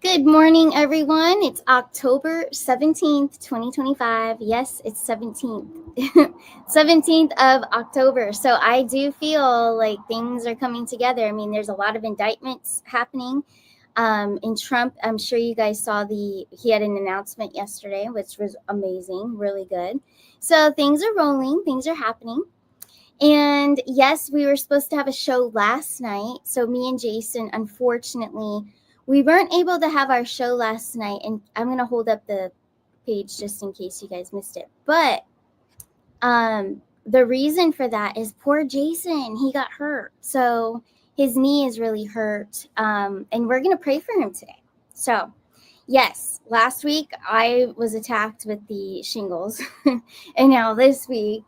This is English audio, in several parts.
Good morning, everyone. It's October 17th, 2025. Yes, it's 17th. 17th of October. So I do feel like things are coming together. I mean, there's a lot of indictments happening. In Trump, I'm sure you guys saw he had an announcement yesterday, which was amazing, really good. So things are rolling, things are happening. And yes, we were supposed to have a show last night. So me and Jason, unfortunately, we weren't able to have our show last night. And I'm gonna hold up the page just in case you guys missed it. But the reason for that is poor Jason. He got hurt, so his knee is really hurt. And we're gonna pray for him today. So yes, last week I was attacked with the shingles, and now this week,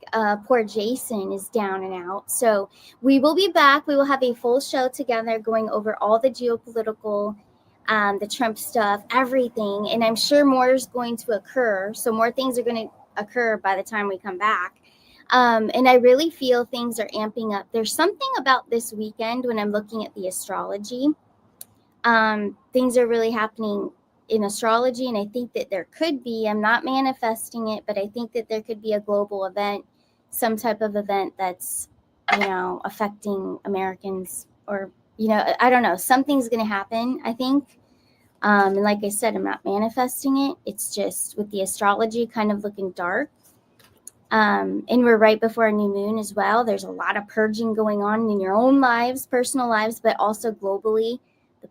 poor Jason is down and out. So we will be back. We will have a full show together going over all the geopolitical, the Trump stuff, everything. And I'm sure more is going to occur. So more things are going to occur by the time we come back. And I really feel things are amping up. There's something about this weekend when I'm looking at the astrology. Things are really happening in astrology, and I think that there could be, I'm not manifesting it, but I think that there could be a global event, some type of event that's affecting Americans, or I don't know, something's going to happen, I think. And like I said, I'm not manifesting it. It's just with the astrology kind of looking dark. And we're right before a new moon as well. There's a lot of purging going on in your own lives, personal lives, but also globally, the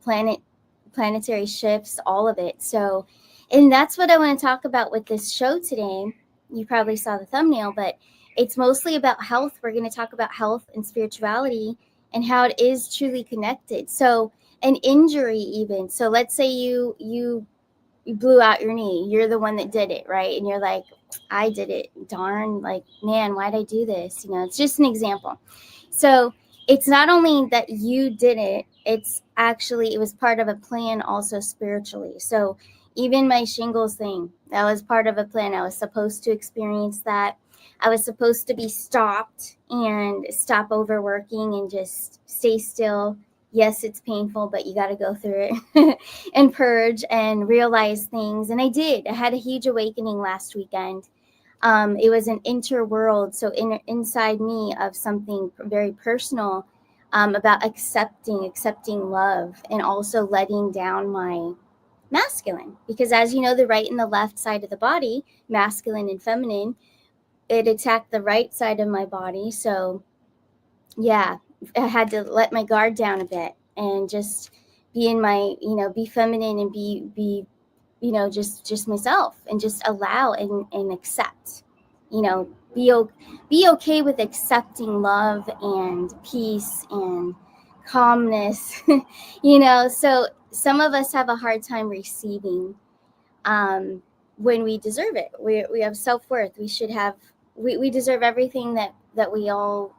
planetary shifts, all of it. So, and that's what I want to talk about with this show today. You probably saw the thumbnail, but it's mostly about health. We're going to talk about health and spirituality and how it is truly connected. So, an injury even. So, let's say you blew out your knee. You're the one that did it, right? And you're like, I did it. Darn, like, man, why'd I do this? It's just an example. So it's not only that you did it, it was part of a plan also spiritually. So even my shingles thing, that was part of a plan. I was supposed to experience that. I was supposed to be stopped and stop overworking and just stay still. Yes, it's painful, but you got to go through it and purge and realize things. And I did. I had a huge awakening last weekend. It was an interworld, so inside me, of something very personal, about accepting love, and also letting down my masculine. Because as you know, the right and the left side of the body, masculine and feminine, it attacked the right side of my body. So yeah, I had to let my guard down a bit and just be in my, be feminine and be just myself, and just allow and accept, you know, be okay with accepting love and peace and calmness. So some of us have a hard time receiving, when we deserve it. We have self-worth. We deserve everything that we all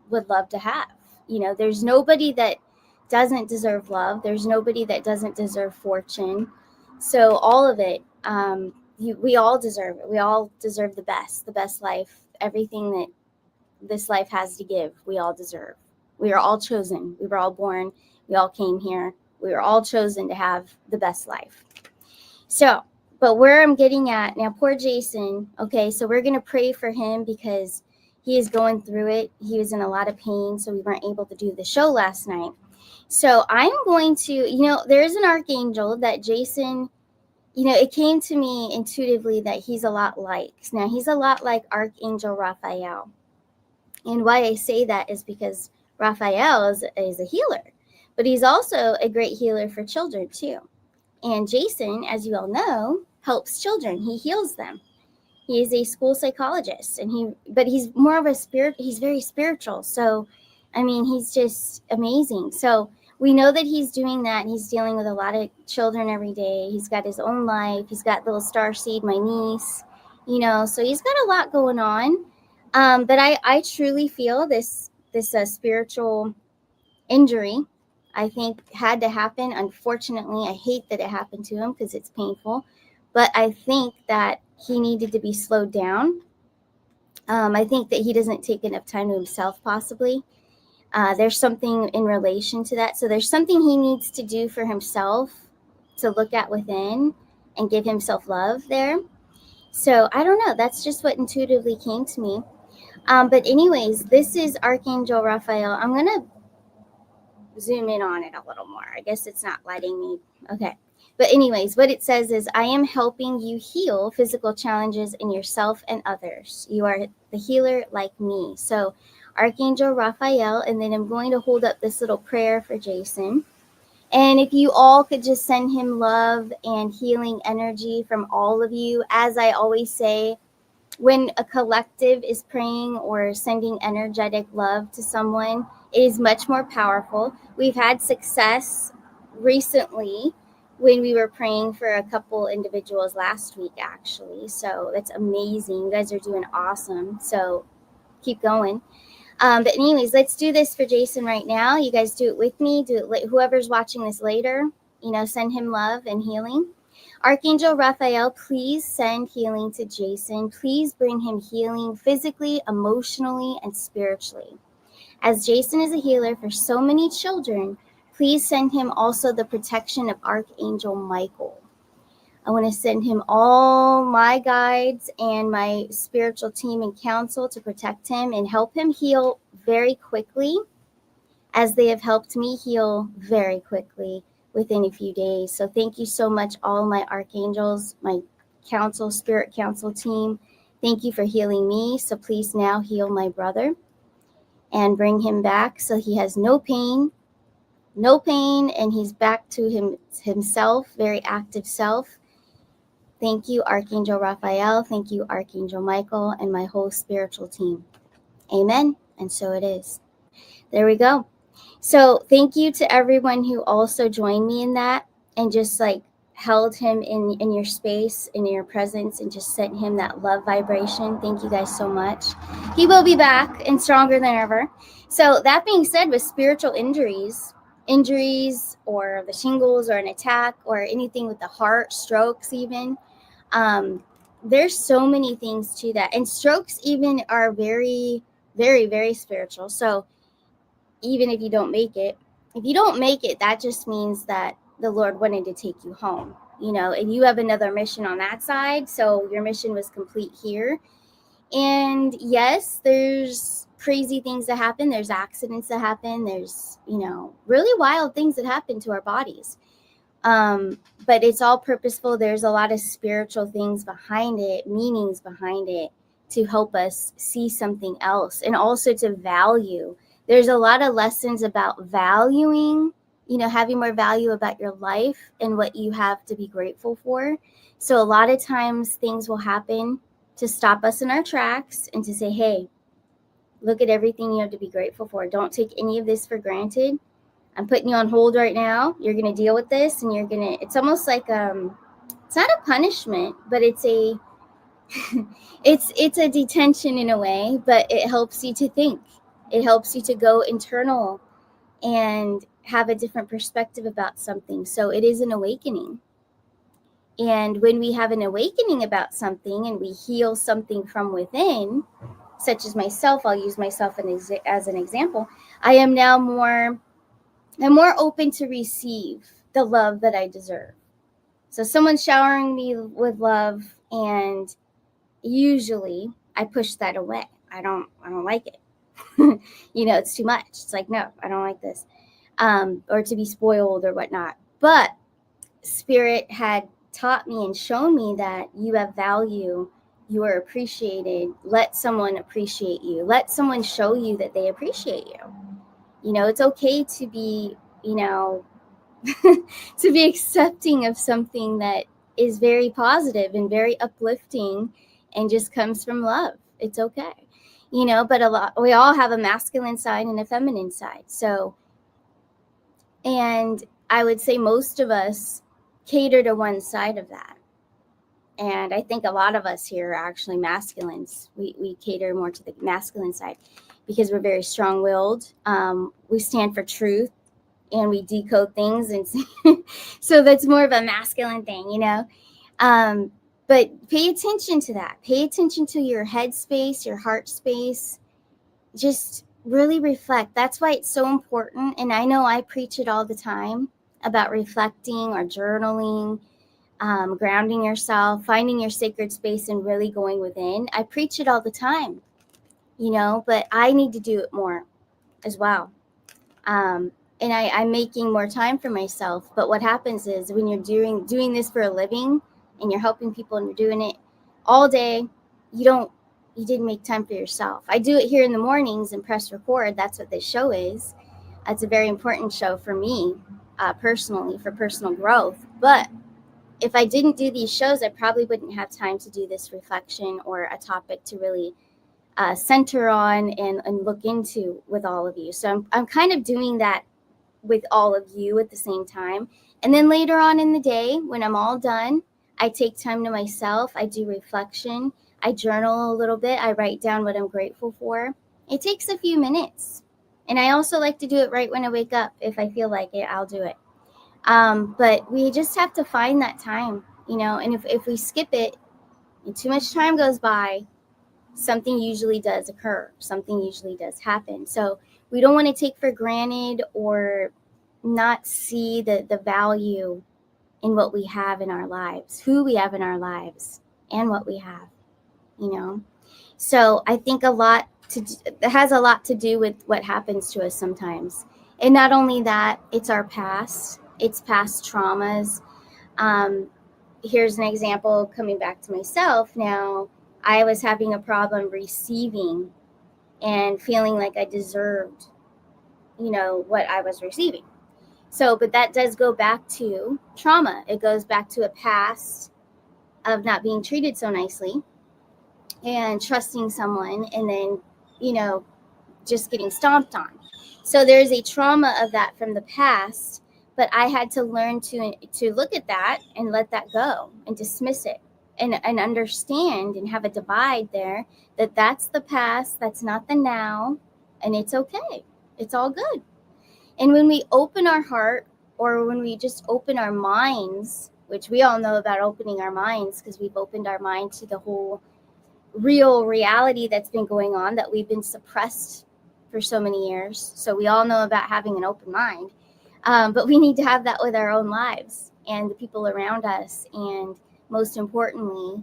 would love to have. There's nobody that doesn't deserve love. There's nobody that doesn't deserve fortune. So all of it, we all deserve it. We all deserve the best life, everything that this life has to give. We all deserve. We are all chosen. We were all born. We all came here. We were all chosen to have the best life. So, but where I'm getting at now, poor Jason. Okay, so we're gonna pray for him because he is going through it. He was in a lot of pain, so we weren't able to do the show last night. So I'm going to, there's an archangel that Jason, it came to me intuitively that he's a lot like. Now, he's a lot like Archangel Raphael. And why I say that is because Raphael is a healer, but he's also a great healer for children too. And Jason, as you all know, helps children. He heals them. He is a school psychologist, but he's more of a spirit. He's very spiritual. So, I mean, he's just amazing. So we know that he's doing that. And he's dealing with a lot of children every day. He's got his own life. He's got little Starseed, my niece, so he's got a lot going on. But I truly feel this spiritual injury, I think, had to happen. Unfortunately, I hate that it happened to him because it's painful. But I think that he needed to be slowed down. I think that he doesn't take enough time to himself, possibly. There's something in relation to that. So there's something he needs to do for himself to look at within and give himself love there. So I don't know. That's just what intuitively came to me. But anyways, this is Archangel Raphael. I'm going to zoom in on it a little more. I guess it's not letting me. Okay. But anyways, what it says is, I am helping you heal physical challenges in yourself and others. You are the healer like me. So Archangel Raphael, and then I'm going to hold up this little prayer for Jason. And if you all could just send him love and healing energy from all of you. As I always say, when a collective is praying or sending energetic love to someone, it is much more powerful. We've had success recently when we were praying for a couple individuals last week, actually. So that's amazing. You guys are doing awesome. So keep going. But anyways, let's do this for Jason right now. You guys do it with me. Do it. Whoever's watching this later, send him love and healing. Archangel Raphael, please send healing to Jason. Please bring him healing physically, emotionally, and spiritually. As Jason is a healer for so many children, please send him also the protection of Archangel Michael. I want to send him all my guides and my spiritual team and counsel to protect him and help him heal very quickly, as they have helped me heal very quickly within a few days. So thank you so much, all my archangels, my spirit council team. Thank you for healing me. So please now heal my brother and bring him back so he has no pain, and he's back to himself, very active self. Thank you, Archangel Raphael. Thank you, Archangel Michael, and my whole spiritual team. Amen. And so it is. There we go. So thank you to everyone who also joined me in that and just held him in your space, in your presence, and just sent him that love vibration. Thank you guys so much. He will be back and stronger than ever. So that being said, with spiritual injuries or the shingles or an attack or anything with the heart, strokes even, there's so many things to that. And strokes even are very, very, very spiritual. So even if you don't make it, that just means that the Lord wanted to take you home, and you have another mission on that side. So your mission was complete here. And yes, there's crazy things that happen. There's accidents that happen. There's, really wild things that happen to our bodies. But it's all purposeful. There's a lot of spiritual things behind it, meanings behind it, to help us see something else, and also to value. There's a lot of lessons about valuing, having more value about your life and what you have to be grateful for. So a lot of times things will happen to stop us in our tracks and to say, hey, look at everything you have to be grateful for. Don't take any of this for granted. I'm putting you on hold right now. You're going to deal with this, and it's almost like, it's not a punishment, but it's a, it's a detention in a way, but it helps you to think. It helps you to go internal and have a different perspective about something. So it is an awakening. And when we have an awakening about something and we heal something from within, such as myself, I'll use myself as an example. I'm more open to receive the love that I deserve. So someone's showering me with love, and usually I push that away. I don't like it. It's too much. It's like, no, I don't like this. Or to be spoiled or whatnot. But Spirit had taught me and shown me that you have value. You are appreciated. Let someone appreciate you. Let someone show you that they appreciate you. It's okay to be, to be accepting of something that is very positive and very uplifting and just comes from love. It's okay. But we all have a masculine side and a feminine side. So, and I would say most of us cater to one side of that. And I think a lot of us here are actually masculines. We cater more to the masculine side because we're very strong-willed. We stand for truth, and we decode things. And so that's more of a masculine thing, But pay attention to that. Pay attention to your head space, your heart space. Just really reflect. That's why it's so important. And I know I preach it all the time. about reflecting or journaling, grounding yourself, finding your sacred space, and really going within. I preach it all the time, but I need to do it more as well. And I'm making more time for myself. But what happens is when you're doing this for a living and you're helping people and you're doing it all day, you didn't make time for yourself. I do it here in the mornings and press record. That's what this show is. It's a very important show for me, personally, for personal growth. But if I didn't do these shows, I probably wouldn't have time to do this reflection or a topic to really center on and look into with all of you. So I'm kind of doing that with all of you at the same time. And then later on in the day, when I'm all done, I take time to myself. I do reflection. I journal a little bit. I write down what I'm grateful for. It takes a few minutes. And I also like to do it right when I wake up. If I feel like it, I'll do it. But we just have to find that time, and if we skip it and too much time goes by, something usually does occur. Something usually does happen. So we don't want to take for granted or not see the value in what we have in our lives, who we have in our lives, and what we have. So I think it has a lot to do with what happens to us sometimes. And not only that, it's our past. It's past traumas. Here's an example coming back to myself now. I was having a problem receiving and feeling like I deserved, what I was receiving. So, but that does go back to trauma. It goes back to a past of not being treated so nicely and trusting someone and then, just getting stomped on. So there's a trauma of that from the past, but I had to learn to look at that and let that go and dismiss it and understand and have a divide there that that's the past, that's not the now, and it's okay. It's all good. And when we open our heart or when we just open our minds, which we all know about opening our minds because we've opened our mind to the whole real reality that's been going on that we've been suppressed for so many years. So we all know about having an open mind. But we need to have that with our own lives and the people around us. And most importantly,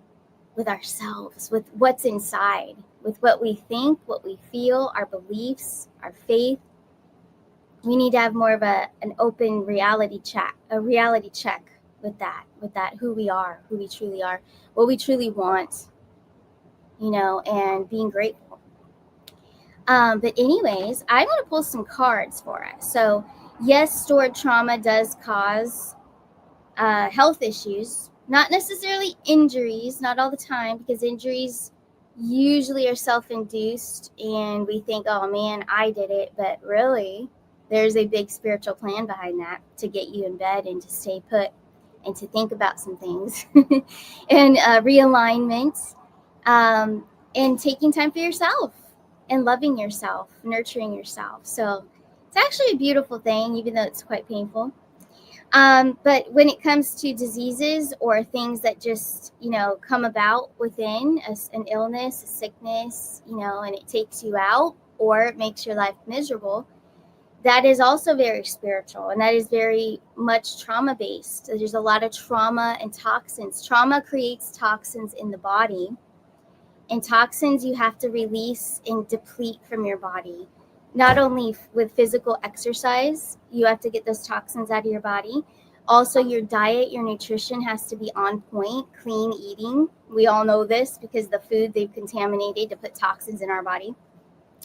with ourselves, with what's inside, with what we think, what we feel, our beliefs, our faith. We need to have more of an open reality check with that, who we are, who we truly are, what we truly want, and being grateful. But anyways, I'm going to pull some cards for us. So yes, stored trauma does cause health issues, not necessarily injuries, not all the time, because injuries usually are self-induced and we think, oh man, I did it. But really, there's a big spiritual plan behind that to get you in bed and to stay put and to think about some things and realignment and taking time for yourself and loving yourself, nurturing yourself. So it's actually a beautiful thing, even though it's quite painful. But when it comes to diseases or things that just, come about within an illness, a sickness, and it takes you out or it makes your life miserable, that is also very spiritual and that is very much trauma based. There's a lot of trauma and toxins. Trauma creates toxins in the body, and toxins you have to release and deplete from your body. Not only with physical exercise, you have to get those toxins out of your body. Also, your diet, your nutrition has to be on point, clean eating. We all know this because the food they've contaminated to put toxins in our body,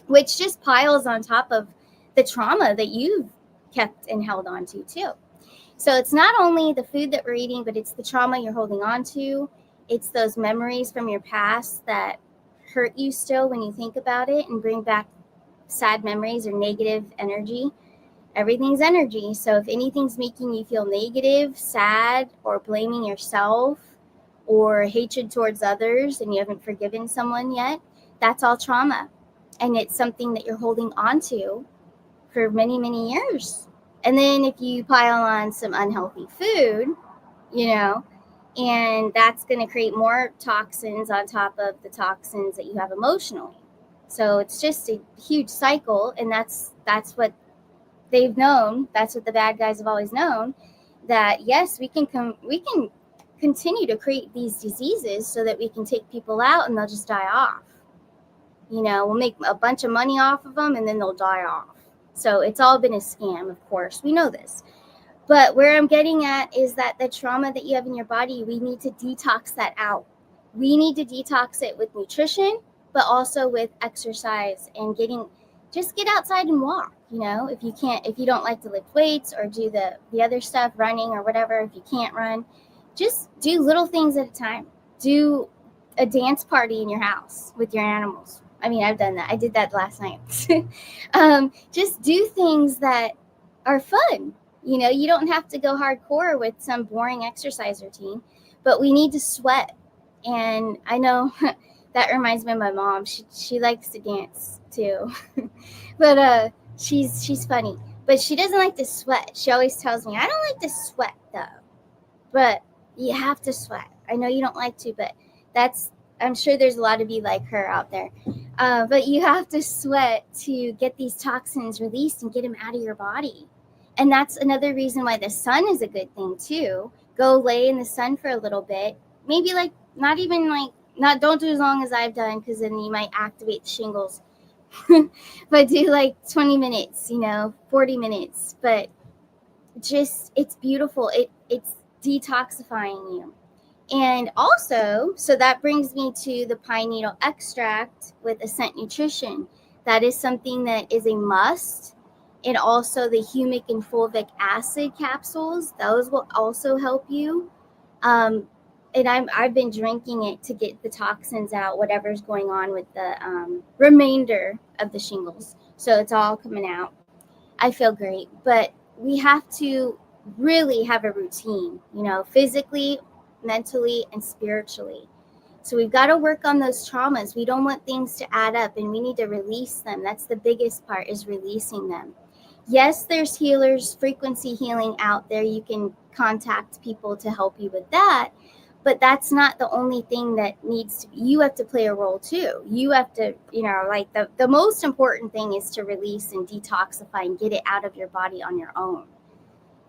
which just piles on top of the trauma that you've kept and held on to too. So it's not only the food that we're eating, but it's the trauma you're holding on to. It's those memories from your past that hurt you still when you think about it and bring back sad memories or negative energy. Everything's energy. So if anything's making you feel negative, sad, or blaming yourself or hatred towards others and you haven't forgiven someone yet, that's all trauma. And it's something that you're holding on to for many, many years. And then if you pile on some unhealthy food, and that's going to create more toxins on top of the toxins that you have emotionally. So it's just a huge cycle, and that's what they've known, that's what the bad guys have always known, that yes, we can continue to create these diseases so that we can take people out and they'll just die off. We'll make a bunch of money off of them and then they'll die off. So it's all been a scam, of course. We know this. But where I'm getting at is that the trauma that you have in your body, we need to detox that out. We need to detox it with nutrition, but also with exercise and just get outside and walk. If you don't like to lift weights or do the other stuff, running or whatever, if you can't run, just do little things at a time. Do a dance party in your house with your animals. I mean, I've done that. I did that last night. Just do things that are fun. You don't have to go hardcore with some boring exercise routine, but we need to sweat. And I know that reminds me of my mom. She likes to dance too, but she's funny. But she doesn't like to sweat. She always tells me, I don't like to sweat though. But you have to sweat. I know you don't like to, but I'm sure there's a lot of you like her out there. But you have to sweat to get these toxins released and get them out of your body. And that's another reason why the sun is a good thing too. Go lay in the sun for a little bit. Maybe don't do as long as I've done, because then you might activate the shingles. But do like 20 minutes, 40 minutes. But just, it's beautiful. It's detoxifying you. And also, so that brings me to the pine needle extract with Ascent Nutrition. That is something that is a must. And also the humic and fulvic acid capsules, those will also help you. And I've been drinking it to get the toxins out, whatever's going on with the remainder of the shingles. So it's all coming out. I feel great. But we have to really have a routine, physically, mentally, and spiritually. So we've got to work on those traumas. We don't want things to add up, and we need to release them. That's the biggest part, is releasing them. Yes, there's healers, frequency healing out there. You can contact people to help you with that. But that's not the only thing that needs to be. You have to play a role too. You have to, the most important thing is to release and detoxify and get it out of your body on your own.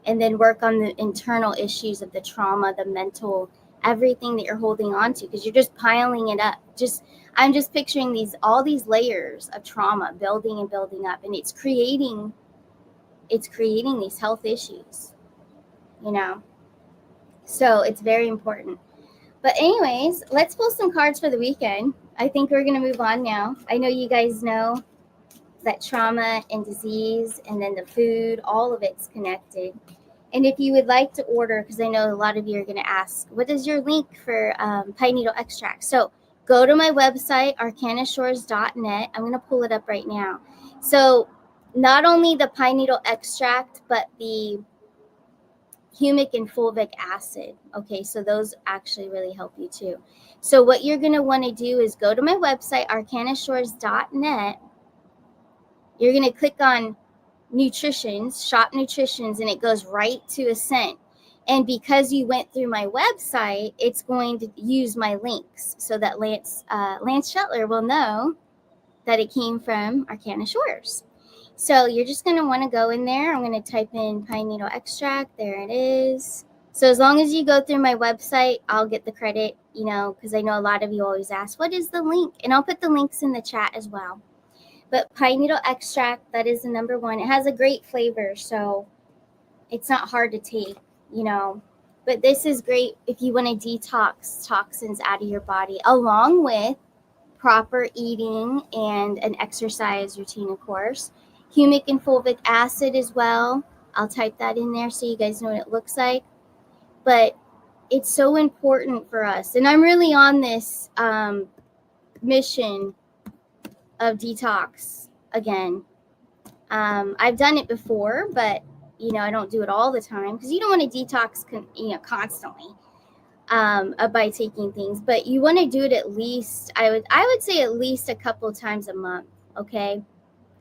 And then work on the internal issues of the trauma, the mental, everything that you're holding on to, because you're just piling it up. I'm just picturing all these layers of trauma building and building up, and it's creating these health issues, So it's very important. But anyways, let's pull some cards for the weekend. I think we're going to move on now. I know you guys know that trauma and disease and then the food, all of it's connected. And if you would like to order, because I know a lot of you are going to ask, what is your link for pine needle extract? So go to my website, arcanashores.net. I'm going to pull it up right now. So not only the pine needle extract, but the humic and fulvic acid. Okay, so those actually really help you too. So what you're going to want to do is go to my website, arcanashores.net. You're going to click on nutritions, shop nutritions, and it goes right to Ascent. And because you went through my website, it's going to use my links so that Lance Shetler will know that it came from Arcana Shores. So you're just going to want to go in there. I'm going to type in pine needle extract. There it is. So as long as you go through my website, I'll get the credit, because I know a lot of you always ask, what is the link? And I'll put the links in the chat as well. But pine needle extract, that is the number one. It has a great flavor, so it's not hard to take, But this is great if you want to detox toxins out of your body, along with proper eating and an exercise routine, of course. Humic and fulvic acid as well. I'll type that in there so you guys know what it looks like. But it's so important for us. And I'm really on this mission of detox again. I've done it before, but I don't do it all the time, because you don't want to detox constantly by taking things, but you want to do it at least, I would say at least a couple times a month. Okay,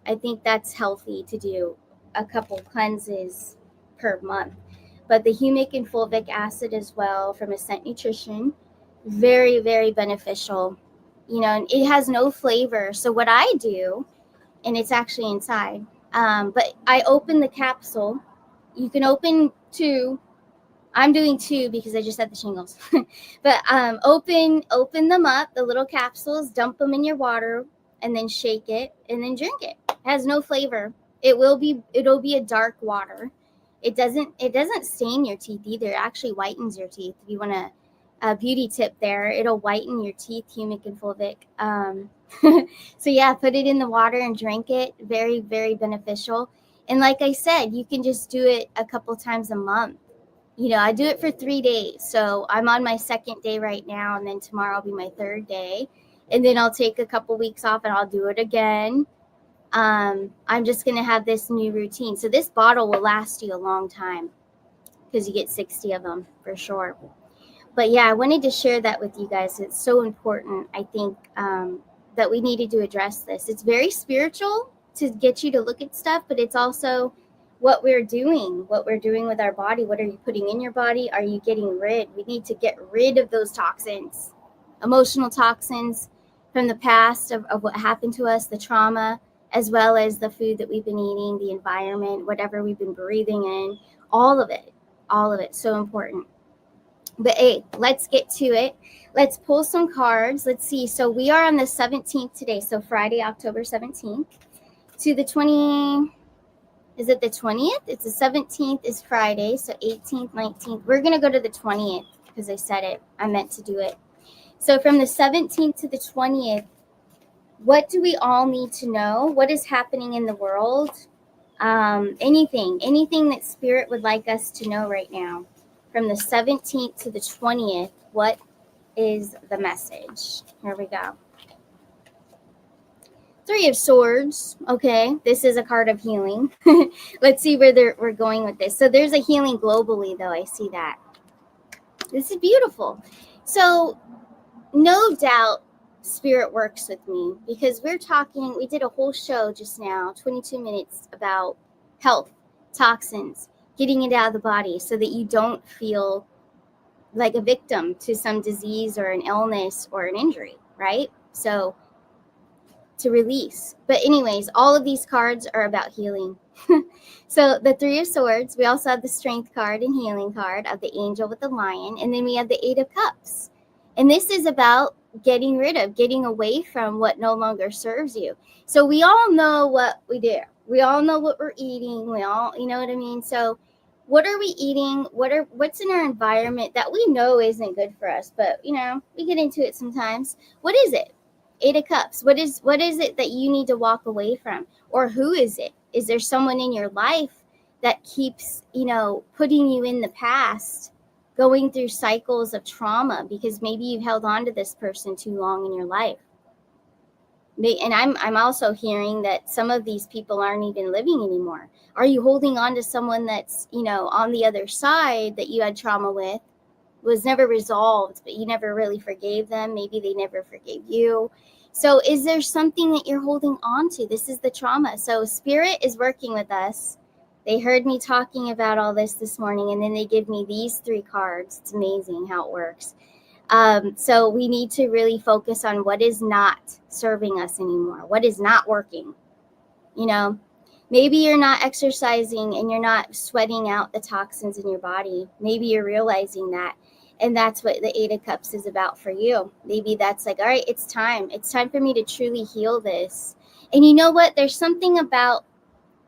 I think that's healthy to do a couple cleanses per month. But the humic and fulvic acid as well from Ascent Nutrition, very, very beneficial. And it has no flavor. So what I do, and it's actually inside, But I open the capsule. You can open 2. I'm doing 2 because I just had the shingles. But open them up, the little capsules, dump them in your water, and then shake it, and then drink it. It has no flavor. It'll be a dark water. It doesn't stain your teeth either. It actually whitens your teeth. If you want a beauty tip there, it'll whiten your teeth, humic and fulvic. So yeah, put it in the water and drink it. Very, very beneficial. And like I said, you can just do it a couple times a month. I do it for 3 days. So I'm on my 2nd day right now, and then tomorrow will be my 3rd day. And then I'll take a couple weeks off and I'll do it again. I'm just going to have this new routine. So this bottle will last you a long time because you get 60 of them for sure. But yeah, I wanted to share that with you guys. It's so important, I think, that we needed to address this. It's very spiritual to get you to look at stuff, but it's also what we're doing with our body. What are you putting in your body? Are you getting rid? We need to get rid of those toxins, emotional toxins from the past of what happened to us, the trauma, as well as the food that we've been eating, the environment, whatever we've been breathing in, all of it, so important. But hey, let's get to it. Let's pull some cards. Let's see. So we are on the 17th today. So Friday, October 17th to the 20. Is it the 20th? It's the 17th is Friday. So 18th, 19th. We're going to go to the 20th because I said it. I meant to do it. So from the 17th to the 20th, what do we all need to know? What is happening in the world? Anything that Spirit would like us to know right now. From the 17th to the 20th, what is the message? Here we go. 3 of Swords. Okay, this is a card of healing. Let's see where we're going with this. So there's a healing globally, though. I see that. This is beautiful. So no doubt Spirit works with me because we did a whole show just now, 22 minutes, about health, toxins, getting it out of the body so that you don't feel like a victim to some disease or an illness or an injury, right? So to release. But anyways, all of these cards are about healing. So the 3 of Swords, we also have the Strength card and Healing card of the Angel with the Lion, and then we have the 8 of Cups. And this is about getting away from what no longer serves you. So we all know what we do. We all know what we're eating. We all, you know what I mean? So what are we eating? What's in our environment that we know isn't good for us? But, we get into it sometimes. What is it? 8 of Cups. What is it that you need to walk away from? Or who is it? Is there someone in your life that keeps, putting you in the past, going through cycles of trauma because maybe you've held on to this person too long in your life? And I'm also hearing that some of these people aren't even living anymore. Are you holding on to someone that's, on the other side that you had trauma with, was never resolved, but you never really forgave them? Maybe they never forgave you. So is there something that you're holding on to? This is the trauma. So Spirit is working with us. They heard me talking about all this morning, and then they give me these 3 cards. It's amazing how it works. So we need to really focus on what is not serving us anymore, what is not working. Maybe you're not exercising and you're not sweating out the toxins in your body. Maybe you're realizing that. And that's what the 8 of Cups is about for you. Maybe that's like, all right, it's time. It's time for me to truly heal this. And you know what? There's something about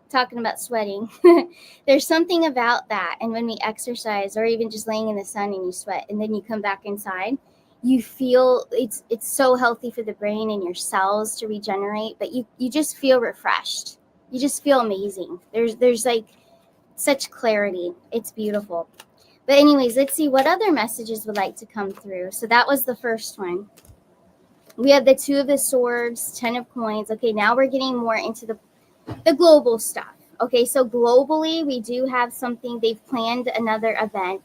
talking about sweating. There's something about that. And when we exercise or even just laying in the sun and you sweat and then you come back inside, you feel it's so healthy for the brain and your cells to regenerate, but you just feel refreshed. You just feel amazing. There's like such clarity. It's beautiful. But anyways, let's see what other messages would like to come through. So that was the first one. We have the 2 of the Swords, 10 of Coins. Okay, now we're getting more into the global stuff. Okay, so globally, we do have something. They've planned another event.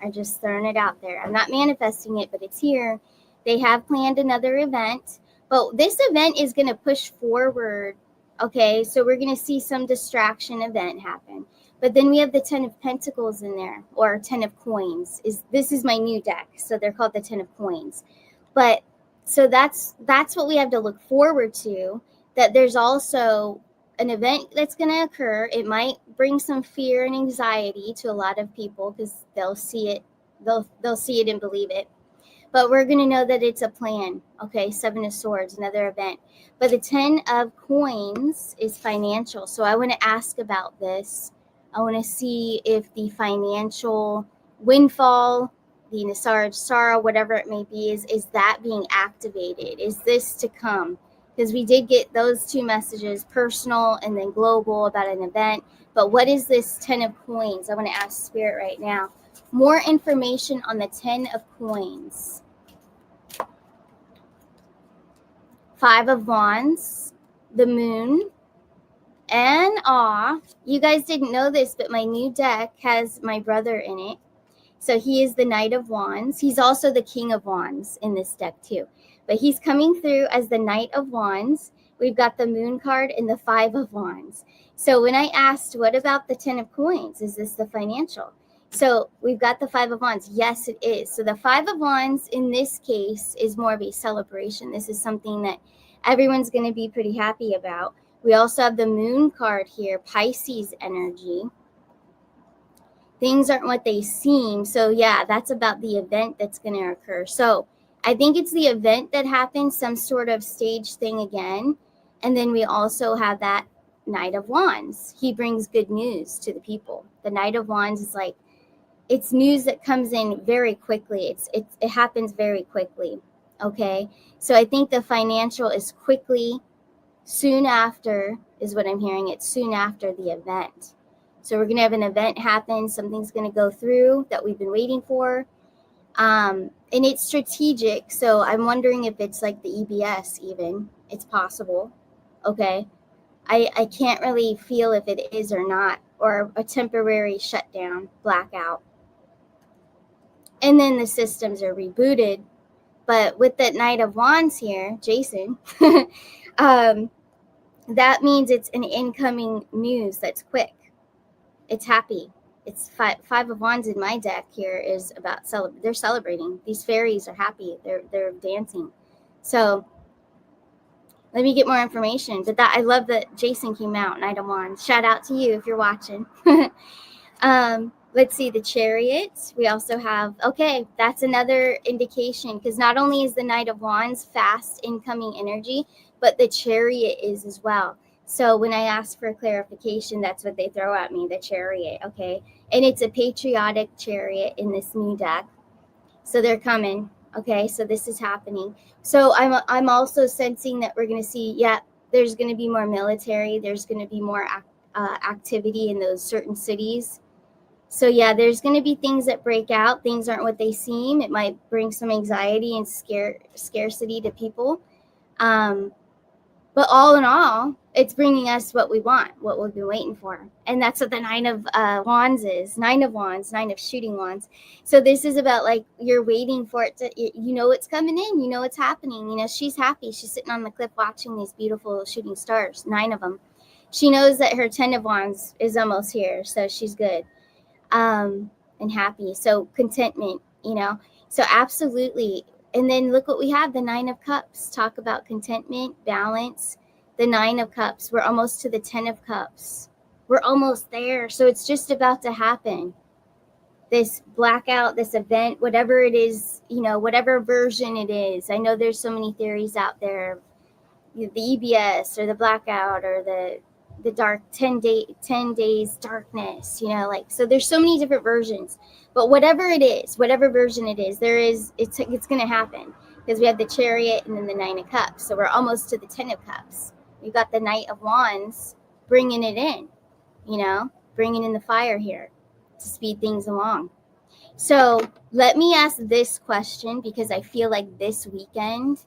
I'm just throwing it out there. I'm not manifesting it, but it's here. They have planned another event. But this event is going to push forward. Okay, so we're going to see some distraction event happen. But then we have the 10 of Pentacles in there, or 10 of Coins. This is my new deck, so they're called the 10 of Coins. But so that's what we have to look forward to. That there's also an event that's going to occur. It might bring some fear and anxiety to a lot of people because they'll see it, they'll see it and believe it. But we're going to know that it's a plan. Okay, Seven of Swords, another event. But the 10 of Coins is financial. So I want to ask about this. I want to see if the financial windfall, the Nasara Sara, whatever it may be, is that being activated? Is this to come? Because we did get those two messages, personal and then global, about an event. But what is this 10 of Coins? I want to ask Spirit right now. More information on the 10 of Coins. 5 of Wands, the Moon, and you guys didn't know this, but my new deck has my brother in it. So he is the Knight of Wands. He's also the King of Wands in this deck too. But he's coming through as the Knight of Wands. We've got the Moon card and the 5 of Wands. So when I asked, what about the 10 of Coins? Is this the financial? So we've got the 5 of Wands. Yes, it is. So the 5 of Wands in this case is more of a celebration. This is something that everyone's going to be pretty happy about. We also have the Moon card here, Pisces energy. Things aren't what they seem. So yeah, that's about the event that's going to occur. So I think it's the event that happens, some sort of stage thing again. And then we also have that Knight of Wands. He brings good news to the people. The Knight of Wands is like, it's news that comes in very quickly. It happens very quickly. Okay. So I think the financial is quickly, soon after is what I'm hearing. It's soon after the event. So we're going to have an event happen. Something's going to go through that we've been waiting for. And it's strategic. So I'm wondering if it's like the EBS even. It's possible. Okay. I can't really feel if it is or not, or a temporary shutdown, blackout. And then the systems are rebooted. But with that Knight of Wands here, Jason, that means it's an incoming news that's quick. It's happy. It's 5 of Wands in my deck here is about they're celebrating. These fairies are happy. They're dancing. So let me get more information. But I love that Jason came out, Knight of Wands. Shout out to you if you're watching. Let's see, the Chariot. We also have, okay, that's another indication, because not only is the Knight of Wands fast incoming energy, but the Chariot is as well. So when I ask for clarification, that's what they throw at me, the Chariot, okay? And it's a patriotic chariot in this new deck. So they're coming, okay? So this is happening. So I'm also sensing that we're going to see, there's going to be more military. There's going to be more activity in those certain cities. So yeah, there's going to be things that break out. Things aren't what they seem. It might bring some anxiety and scarcity to people. But all in all, it's bringing us what we want, what we've been waiting for. And that's what the 9 of Wands is. 9 of Wands, 9 of shooting wands. So this is about like you're waiting for it to, you know it's coming in. You know it's happening. You know, she's happy. She's sitting on the cliff watching these beautiful shooting stars, 9 of them. She knows that her 10 of Wands is almost here. So she's good. And happy. So contentment, you know. So absolutely. And then look what we have, the 9 of Cups. Talk about contentment, balance. The 9 of Cups. We're almost to the 10 of Cups. We're almost there. So it's just about to happen. This blackout, this event, whatever it is, you know, whatever version it is. I know there's so many theories out there. The EBS or the blackout or the dark 10 days darkness, you know, like, so there's so many different versions, but whatever it is, whatever version it is, it's going to happen, because we have the Chariot and then the 9 of Cups. So we're almost to the 10 of Cups. We've got the Knight of Wands bringing it in, you know, bringing in the fire here to speed things along. So let me ask this question, because I feel like this weekend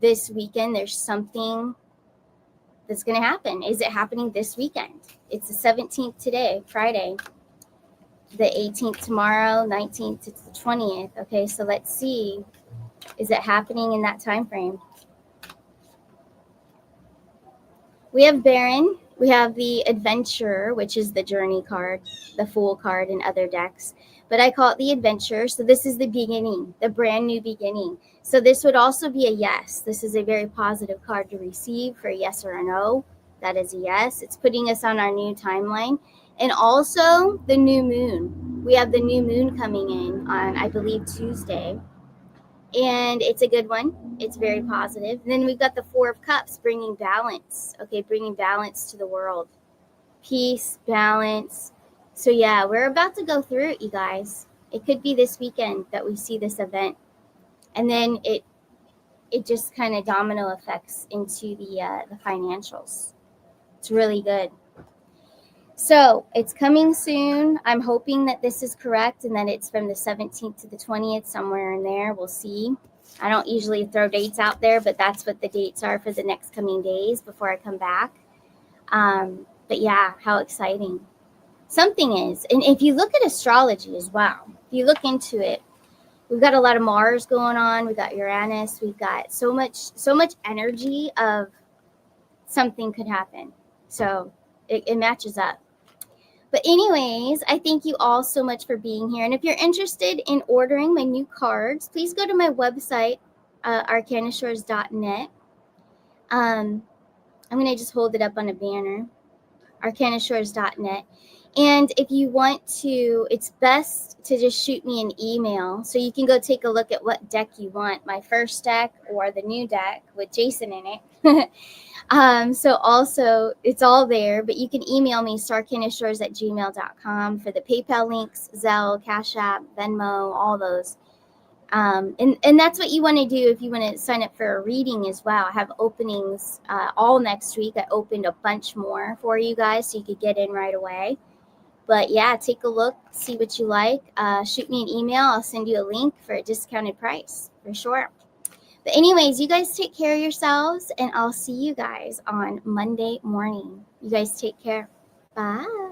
there's something that's going to happen. Is it happening this weekend? It's the 17th today, Friday. The 18th tomorrow, 19th to the 20th. Okay, so let's see. Is it happening in that time frame? We have Baron. We have the Adventurer, which is the Journey card, the Fool card in other decks. But I call it the Adventure. So this is the beginning, the brand new beginning. So this would also be a yes. This is a very positive card to receive for a yes or a no. that is a yes. It's putting us on our new timeline. And also the new moon. We have the new moon coming in on, I believe, Tuesday. And it's a good one. It's very positive. And then we've got the Four of Cups bringing balance. Okay, bringing balance to the world. Peace, balance. So yeah, we're about to go through it, you guys. It could be this weekend that we see this event. And then it just kind of domino effects into the financials. It's really good. So it's coming soon. I'm hoping that this is correct and that it's from the 17th to the 20th, somewhere in there. We'll see. I don't usually throw dates out there, but that's what the dates are for the next coming days before I come back. But yeah, how exciting. Something is. And if you look at astrology as well, if you look into it, we've got a lot of Mars going on. We've got Uranus. We've got so much energy of something could happen. So it matches up. But anyways, I thank you all so much for being here. And if you're interested in ordering my new cards, please go to my website, arcanashores.net. I'm going to just hold it up on a banner, arcanashores.net. And if you want to, it's best to just shoot me an email. So you can go take a look at what deck you want, my first deck or the new deck with Jason in it. So also, it's all there, but you can email me, starcanashores@gmail.com for the PayPal links, Zelle, Cash App, Venmo, all those. And that's what you want to do if you want to sign up for a reading as well. I have openings all next week. I opened a bunch more for you guys so you could get in right away. But yeah, take a look, see what you like. Shoot me an email. I'll send you a link for a discounted price for sure. But anyways, you guys take care of yourselves, and I'll see you guys on Monday morning. You guys take care. Bye.